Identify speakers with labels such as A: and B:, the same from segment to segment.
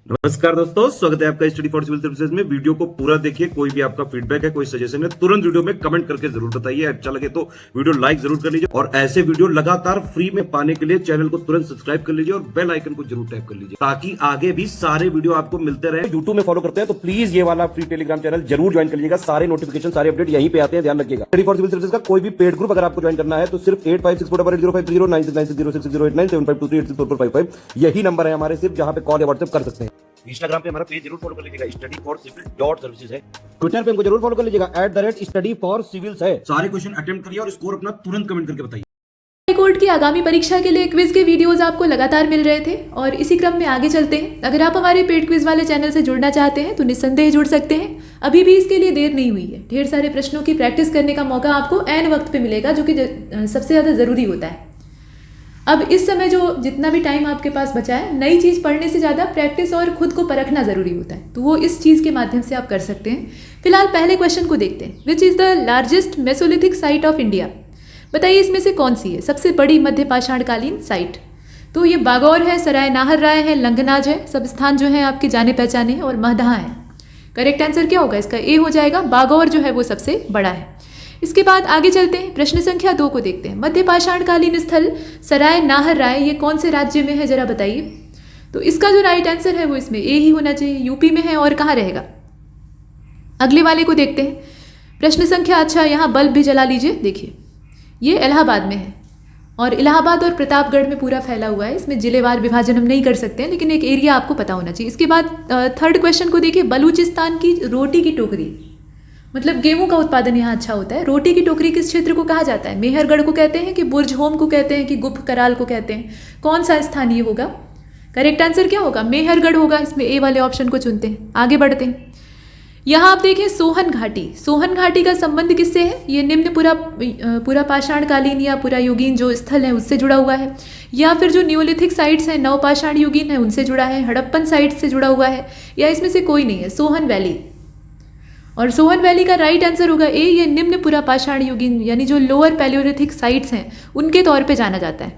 A: नमस्कार दोस्तों, स्वागत है आपका स्टडी फॉर सिविल सर्विसेज में। वीडियो को पूरा देखिए। कोई भी आपका फीडबैक है, कोई सजेशन है, तुरंत वीडियो में कमेंट करके जरूर बताइए। अच्छा लगे तो वीडियो लाइक जरूर कर लीजिए और ऐसे वीडियो लगातार फ्री में पाने के लिए चैनल को तुरंत सब्सक्राइब कर लीजिए और बेल आइकन को जरूर टैप कर लीजिए ताकि आगे भी सारे वीडियो आपको मिलते रहे। यूट्यूब में फॉलो करते हैं तो प्लीज ये वाला फ्री टेलीग्राम चैनल जरूर ज्वाइन कर लीजिएगा। सारे नोटिफिकेशन, सारे अपडेट यहीं पे आते हैं, ध्यान रखिएगा। स्टडी फॉर सिविल सर्विसेज का कोई भी पेड ग्रुप अगर आपको ज्वाइन करना है तो सिर्फ 856480560660897523860455 यही नंबर है हमारे, सिर्फ जहां पे कॉल या व्हाट्सएप कर सकते हैं। इंस्टाग्राम पे हमारा पेज जरूर फॉलो कर लीजिएगा, studyforcivil.services है। ट्विटर पे हमको जरूर फॉलो कर लीजिएगा, @studyforcivils है। सारे क्वेश्चन अटेम्प्ट करिए और स्कोर अपना तुरंत कमेंट करके बताइए।
B: हाईकोर्ट की आगामी परीक्षा के लिए क्विज के वीडियोस आपको लगातार मिल रहे थे और इसी क्रम में आगे चलते हैं। अगर आप हमारे पेड क्विज वाले चैनल से जुड़ना चाहते हैं तो निस्संदेह जुड़ सकते हैं। अभी भी इसके लिए देर नहीं हुई है। ढेर सारे प्रश्नों की प्रैक्टिस करने का मौका आपको ऐन वक्त पे मिलेगा, जो कि सबसे ज़्यादा ज़रूरी होता है। अब इस समय जो जितना भी टाइम आपके पास बचा है, नई चीज़ पढ़ने से ज़्यादा प्रैक्टिस और खुद को परखना ज़रूरी होता है, तो वो इस चीज़ के माध्यम से आप कर सकते हैं। फिलहाल पहले क्वेश्चन को देखते हैं। Which is the largest Mesolithic site of India? बताइए इसमें से कौन सी है सबसे बड़ी मध्य पाषाणकालीन साइट? तो ये बागौर है, सराय नाहर राय है, लंगनाज है। सब स्थान जो है आपके जाने पहचाने हैं और महदहा है। करेक्ट आंसर क्या होगा इसका? ए हो जाएगा। बागौर जो है वो सबसे बड़ा है। इसके बाद आगे चलते हैं, प्रश्न संख्या 2 को देखते हैं। मध्य पाषाणकालीन स्थल सराय नाहर राय ये कौन से राज्य में है, जरा बताइए। तो इसका जो राइट आंसर है वो इसमें ए ही होना चाहिए। यूपी में है और कहाँ रहेगा? अगले वाले को देखते हैं। प्रश्न संख्या, अच्छा यहाँ बल्ब भी जला लीजिए। देखिए ये इलाहाबाद में है और इलाहाबाद और प्रतापगढ़ में पूरा फैला हुआ है। इसमें जिलेवार विभाजन हम नहीं कर सकते हैं, लेकिन एक एरिया आपको पता होना चाहिए। इसके बाद थर्ड क्वेश्चन को देखिए। बलूचिस्तान की रोटी की टोकरी, मतलब गेहूं का उत्पादन यहाँ अच्छा होता है। रोटी की टोकरी किस क्षेत्र को कहा जाता है? मेहरगढ़ को कहते हैं कि बुर्ज होम को कहते हैं कि गुप्त कराल को कहते हैं? कौन सा स्थान ये होगा? करेक्ट आंसर क्या होगा? मेहरगढ़ होगा। इसमें ए वाले ऑप्शन को चुनते हैं। आगे बढ़ते हैं। यहाँ आप देखें सोहन घाटी। सोहन घाटी का संबंध किससे है? ये निम्न पूरा पाषाणकालीन या पुरा युगीन जो स्थल है उससे जुड़ा हुआ है, या फिर जो न्यूलिथिक साइट्स हैं नवपाषाण युगीन है उनसे जुड़ा है, हड़प्पन साइट से जुड़ा हुआ है, या इसमें से कोई नहीं है? सोहन वैली। और सोहन वैली का राइट आंसर होगा ए, ये निम्न पुरा पाषाण युगीन यानी जो लोअर पैलियोलिथिक साइट्स हैं उनके तौर पे जाना जाता है।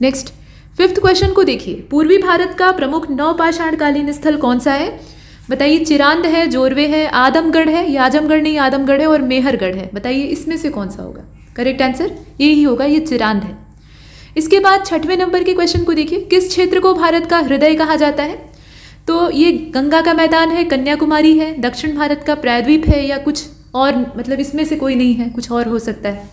B: नेक्स्ट फिफ्थ क्वेश्चन को देखिए। पूर्वी भारत का प्रमुख नवपाषाणकालीन स्थल कौन सा है? बताइए। चिरांद है, जोरवे है, आदमगढ़ है, या आजमगढ़ नहीं आदमगढ़ है, और मेहरगढ़ है। बताइए इसमें से कौन सा होगा? करेक्ट आंसर ये ही होगा, ये चिरांद है। इसके बाद 6वें नंबर के क्वेश्चन को देखिए। किस क्षेत्र को भारत का हृदय कहा जाता है? तो ये गंगा का मैदान है, कन्याकुमारी है, दक्षिण भारत का प्रायद्वीप है, या कुछ और? मतलब इसमें से कोई नहीं है, कुछ और हो सकता है।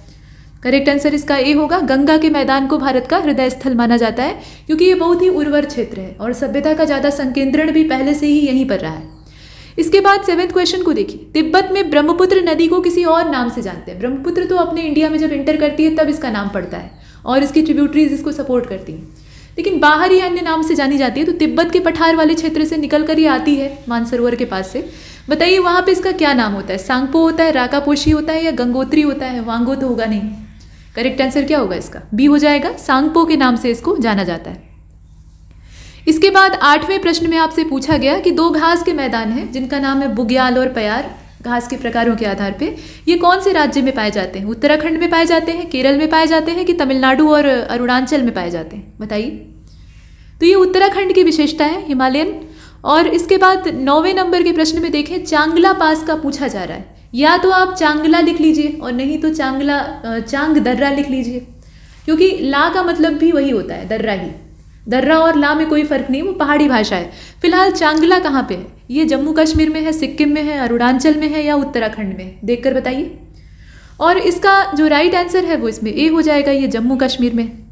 B: करेक्ट आंसर इसका ए होगा। गंगा के मैदान को भारत का हृदय स्थल माना जाता है क्योंकि ये बहुत ही उर्वर क्षेत्र है और सभ्यता का ज़्यादा संकेंद्रण भी पहले से ही यहीं पर रहा है। इसके बाद 7वें क्वेश्चन को देखिए। तिब्बत में ब्रह्मपुत्र नदी को किसी और नाम से जानते हैं। ब्रह्मपुत्र तो अपने इंडिया में जब इंटर करती है तब इसका नाम पड़ता है और इसकी ट्रिब्यूटरीज इसको सपोर्ट करती हैं, लेकिन बाहर ही अन्य नाम से जानी जाती है। तो तिब्बत के पठार वाले क्षेत्र से निकल कर ये आती है मानसरोवर के पास से। बताइए वहाँ पे इसका क्या नाम होता है? सांगपो होता है, राकापोशी होता है, या गंगोत्री होता है? वांगो तो होगा नहीं। करेक्ट आंसर क्या होगा इसका? बी हो जाएगा। सांगपो के नाम से इसको जाना जाता है। इसके बाद 8वें प्रश्न में आपसे पूछा गया कि 2 घास के मैदान हैं जिनका नाम है बुग्याल और पयार, घास के प्रकारों के आधार पे। ये कौन से राज्य में पाए जाते हैं? उत्तराखंड में पाए जाते हैं, केरल में पाए जाते हैं, कि तमिलनाडु और अरुणाचल में पाए जाते हैं? बताइए। तो ये उत्तराखंड की विशेषता है, हिमालयन। और इसके बाद 9वें नंबर के प्रश्न में देखें, चांगला पास का पूछा जा रहा है। या तो आप चांगला लिख लीजिए और नहीं तो चांग दर्रा लिख लीजिए, क्योंकि ला का मतलब भी वही होता है, दर्रा ही। दर्रा और ला में कोई फर्क नहीं, वो पहाड़ी भाषा है। फिलहाल चांगला कहाँ पे है? ये जम्मू कश्मीर में है, सिक्किम में है, अरुणाचल में है, या उत्तराखंड में? देखकर बताइए। और इसका जो राइट आंसर है वो इसमें ए हो जाएगा, ये जम्मू कश्मीर में।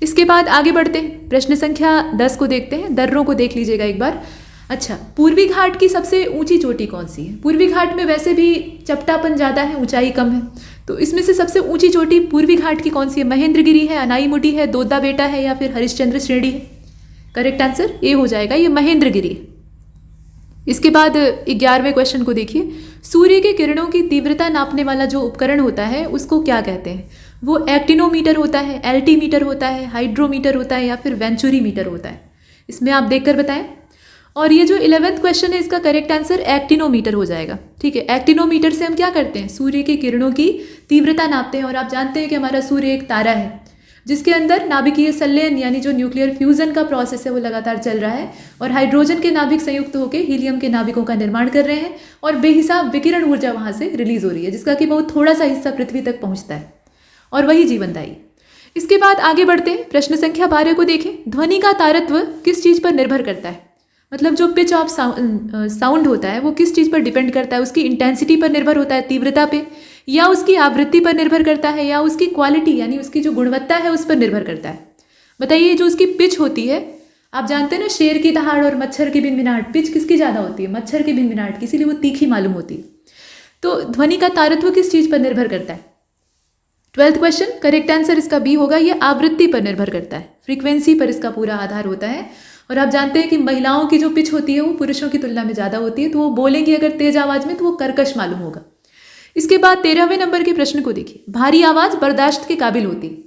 B: इसके बाद आगे बढ़ते हैं। प्रश्न संख्या 10 को देखते हैं। दर्रों को देख लीजिएगा एक बार। अच्छा, पूर्वी घाट की सबसे ऊंची चोटी कौन सी है? पूर्वी घाट में वैसे भी चपटापन ज़्यादा है, ऊंचाई कम है, तो इसमें से सबसे ऊंची चोटी पूर्वी घाट की कौन सी है? महेंद्रगिरी है, अनाईमुडी है, दोदा बेटा है, या फिर हरिश्चंद्र श्रेणी है? करेक्ट आंसर ए हो जाएगा, ये महेंद्रगिरी। इसके बाद 11वें क्वेश्चन को देखिए। सूर्य के किरणों की तीव्रता नापने वाला जो उपकरण होता है उसको क्या कहते हैं? वो एक्टिनोमीटर होता है, एल्टीमीटर होता है, हाइड्रोमीटर होता है, या फिर वेंचुरी मीटर होता है? इसमें आप देखकर बताएं। और ये जो 11th क्वेश्चन है इसका करेक्ट आंसर एक्टिनोमीटर हो जाएगा। ठीक है, एक्टिनोमीटर से हम क्या करते हैं? सूर्य की किरणों की तीव्रता नापते हैं। और आप जानते हैं कि हमारा सूर्य एक तारा है जिसके अंदर नाभिकीय संलयन यानी जो न्यूक्लियर फ्यूजन का प्रोसेस है वो लगातार चल रहा है और हाइड्रोजन के नाभिक संयुक्त होकर हीलियम के नाभिकों का निर्माण कर रहे हैं और बेहिसाब विकिरण ऊर्जा वहाँ से रिलीज हो रही है, जिसका कि बहुत थोड़ा सा हिस्सा पृथ्वी तक पहुँचता है और वही जीवनदायी। इसके बाद आगे बढ़ते हैं, प्रश्न संख्या 12 को देखें। ध्वनि का तारत्व किस चीज़ पर निर्भर करता है? मतलब जो पिच ऑफ साउंड होता है वो किस चीज़ पर डिपेंड करता है? उसकी इंटेंसिटी पर निर्भर होता है, तीव्रता पे, या उसकी आवृत्ति पर निर्भर करता है, या उसकी क्वालिटी यानी उसकी जो गुणवत्ता है उस पर निर्भर करता है? बताइए, जो उसकी पिच होती है, आप जानते हैं ना शेर की दहाड़ और मच्छर की भिनभिनाहट, पिच किसकी ज़्यादा होती है? मच्छर की भिनभिनाहट की, इसीलिए वो तीखी मालूम होती है। तो ध्वनि का तारत्व किस चीज़ पर निर्भर करता है? 12th क्वेश्चन, करेक्ट आंसर इसका बी होगा, ये आवृत्ति पर निर्भर करता है, फ्रीक्वेंसी पर इसका पूरा आधार होता है। और आप जानते हैं कि महिलाओं की जो पिच होती है वो पुरुषों की तुलना में ज़्यादा होती है, तो वो बोलेंगी अगर तेज आवाज़ में तो वो कर्कश मालूम होगा। इसके बाद 13वें नंबर के प्रश्न को देखिए। भारी आवाज़ बर्दाश्त के काबिल होती है।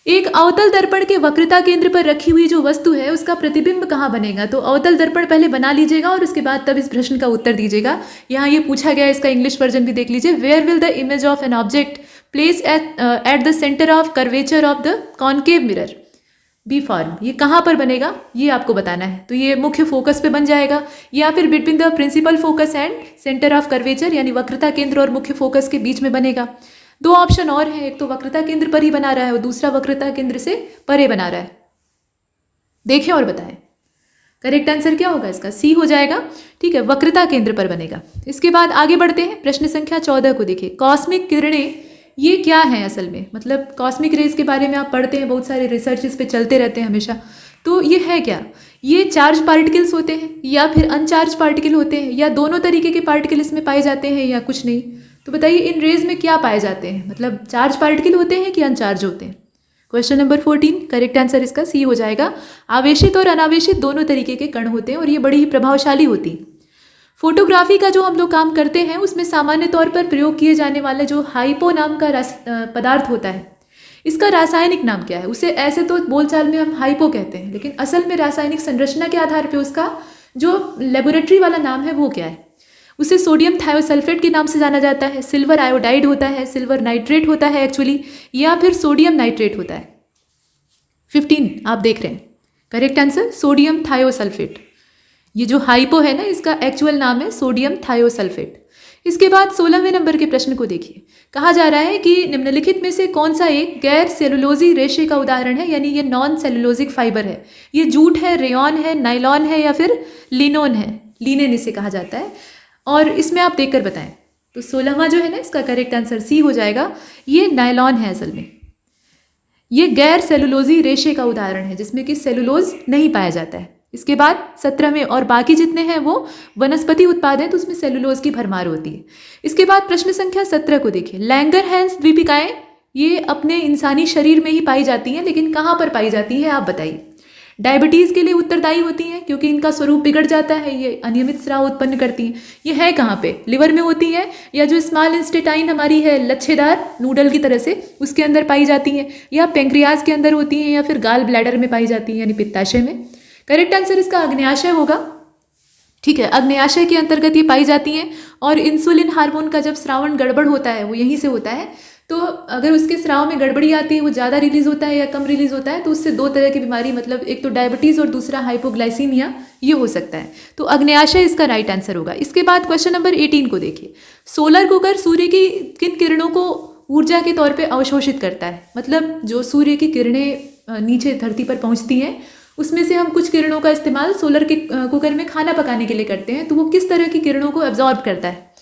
B: एक अवतल दर्पण के वक्रता केंद्र पर रखी हुई जो वस्तु है उसका प्रतिबिंब कहाँ बनेगा? तो अवतल दर्पण पहले बना लीजिएगा और उसके बाद तब इस प्रश्न का उत्तर दीजिएगा। यहाँ ये पूछा गया, इसका इंग्लिश वर्जन भी देख लीजिए। Where will the image of an object place at the centre of curvature of the concave mirror be form? ये कहाँ पर बनेगा ये आपको बताना है। तो ये मुख्य फोकस पे बन जाएगा या फिर between the principal focus and centre of curvature यानी वक्रता केंद्र और मुख्य फोकस के बीच में बनेगा। दो ऑप्शन और हैं, एक तो वक्रता केंद्र पर ही बना रहा है और दूसरा वक्रता केंद्र से परे बना रहा है। देखें और बताएं करेक्ट आंसर क्या होगा इसका? सी हो जाएगा। ठीक है, वक्रता केंद्र पर बनेगा। इसके बाद आगे बढ़ते हैं, प्रश्न संख्या 14 को देखिए। कॉस्मिक किरणें ये क्या है असल में? मतलब कॉस्मिक रेज के बारे में आप पढ़ते हैं, बहुत सारे रिसर्च इस पे चलते रहते हैं हमेशा। तो ये है क्या? ये चार्ज पार्टिकल्स होते हैं या फिर अनचार्ज पार्टिकल होते हैं या दोनों तरीके के पार्टिकल इसमें पाए जाते हैं या कुछ नहीं? तो बताइए इन रेज में क्या पाए जाते हैं? मतलब चार्ज पार्टिकल होते हैं कि अनचार्ज होते हैं? क्वेश्चन नंबर 14, करेक्ट आंसर इसका सी हो जाएगा। आवेशित और अनावेशित दोनों तरीके के कण होते हैं और ये बड़ी ही प्रभावशाली होती है। फोटोग्राफी का जो हम लोग काम करते हैं उसमें सामान्य तौर पर प्रयोग किए जाने वाले जो हाइपो नाम का पदार्थ होता है, इसका रासायनिक नाम क्या है? उसे ऐसे तो बोलचाल में हम हाइपो कहते हैं, लेकिन असल में रासायनिक संरचना के आधार पर उसका जो लेबोरेटरी वाला नाम है वो क्या है? उसे सोडियम थायोसल्फेट के नाम से जाना जाता है, सिल्वर आयोडाइड होता है, सिल्वर नाइट्रेट होता है एक्चुअली, या फिर सोडियम नाइट्रेट होता है। 15 आप देख रहे हैं, करेक्ट आंसर सोडियम थायोसल्फेट। ये जो हाइपो है ना, इसका एक्चुअल नाम है सोडियम थायोसल्फेट। इसके बाद 16वें नंबर के प्रश्न को देखिए। कहा जा रहा है कि निम्नलिखित में से कौन सा एक गैर सेलुलोजी रेशे का उदाहरण है, यानी ये नॉन सेलुलोजिक फाइबर है। ये जूट है, रेयॉन है, नाइलॉन है या फिर लिनोन है? लिनेन इसे कहा जाता है और इसमें आप देखकर बताएं। तो 16वां जो है ना, इसका करेक्ट आंसर सी हो जाएगा। ये नायलॉन है असल में। ये गैर सेलुलोजी रेशे का उदाहरण है जिसमें कि सेलुलोज नहीं पाया जाता है। इसके बाद 17वें और बाकी जितने हैं वो वनस्पति उत्पाद हैं, तो उसमें सेलुलोज की भरमार होती है। इसके बाद प्रश्न संख्या 17 को देखिए। लैंगरहैंस द्वीपिकाएं ये अपने इंसानी शरीर में ही पाई जाती हैं, लेकिन कहाँ पर पाई जाती हैं आप बताइए? डायबिटीज़ के लिए उत्तरदायी होती हैं क्योंकि इनका स्वरूप बिगड़ जाता है, ये अनियमित स्राव उत्पन्न करती हैं। ये है कहाँ पे? लिवर में होती हैं, या जो स्मॉल इंस्टेटाइन हमारी है लच्छेदार नूडल की तरह से उसके अंदर पाई जाती हैं, या पेंक्रियाज के अंदर होती हैं, या फिर गाल ब्लैडर में पाई जाती हैं यानी पित्ताशय में। करेक्ट आंसर इसका अग्न्याशय होगा। ठीक है, अग्न्याशय के अंतर्गत ये पाई जाती हैं और इंसुलिन हार्मोन का जब स्रावण गड़बड़ होता है वो यहीं से होता है। तो अगर उसके स्राव में गड़बड़ी आती है, वो ज़्यादा रिलीज होता है या कम रिलीज होता है, तो उससे दो तरह की बीमारी, मतलब एक तो डायबिटीज़ और दूसरा हाइपोग्लाइसीमिया, ये हो सकता है। तो अग्न्याशय इसका राइट आंसर होगा। इसके बाद क्वेश्चन नंबर 18 को देखिए। सोलर कुकर सूर्य की किन किरणों को ऊर्जा के तौर पर अवशोषित करता है? मतलब जो सूर्य की किरणें नीचे धरती पर पहुँचती हैं उसमें से हम कुछ किरणों का इस्तेमाल सोलर के कुकर में खाना पकाने के लिए करते हैं, तो वो किस तरह की किरणों को एब्जॉर्ब करता है?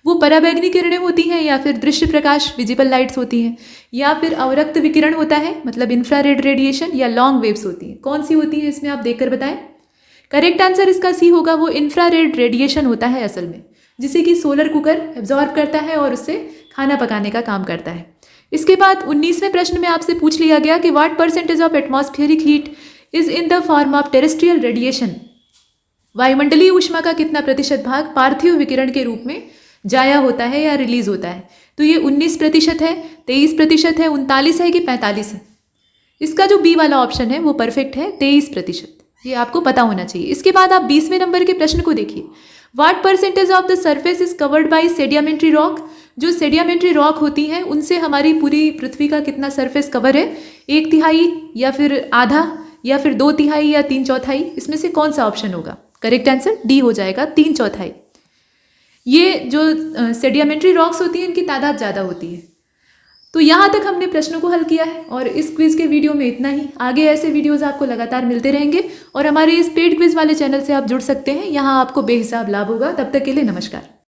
B: वो पराबैंगनी किरणें होती हैं, या फिर दृश्य प्रकाश विजिबल लाइट्स होती हैं, या फिर अवरक्त विकिरण होता है मतलब इंफ्रारेड रेडिएशन, या लॉन्ग वेव्स होती हैं? कौन सी होती है इसमें आप देखकर बताएं। करेक्ट आंसर इसका सी होगा। वो इंफ्रारेड रेडिएशन होता है असल में, जिसे कि सोलर कुकर एब्जॉर्ब करता है और उससे खाना पकाने का काम करता है। इसके बाद 19वें प्रश्न में आपसे पूछ लिया गया कि what percentage of atmospheric heat is in the form of terrestrial radiation? वायुमंडलीय ऊष्मा का कितना प्रतिशत भाग पार्थिव विकिरण के रूप में जाया होता है या रिलीज होता है? तो ये 19% है, 23% है, 39 है कि 45 है? इसका जो बी वाला ऑप्शन है वो परफेक्ट है, 23%। ये आपको पता होना चाहिए। इसके बाद आप 20वें नंबर के प्रश्न को देखिए। What percentage of the surface is covered by sedimentary rock? जो सेडिमेंट्री रॉक होती हैं उनसे हमारी पूरी पृथ्वी का कितना सरफेस कवर है, 1/3 या फिर आधा या फिर 2/3 या 3/4, इसमें से कौन सा ऑप्शन होगा? करेक्ट आंसर डी हो जाएगा, 3/4। ये जो सेडिमेंट्री रॉक्स होती हैं इनकी तादाद ज़्यादा होती है। तो यहाँ तक हमने प्रश्नों को हल किया है और इस क्विज़ के वीडियो में इतना ही। आगे ऐसे वीडियोस आपको लगातार मिलते रहेंगे और हमारे इस पेड क्विज़ वाले चैनल से आप जुड़ सकते हैं। यहाँ आपको बेहिसाब लाभ होगा। तब तक के लिए नमस्कार।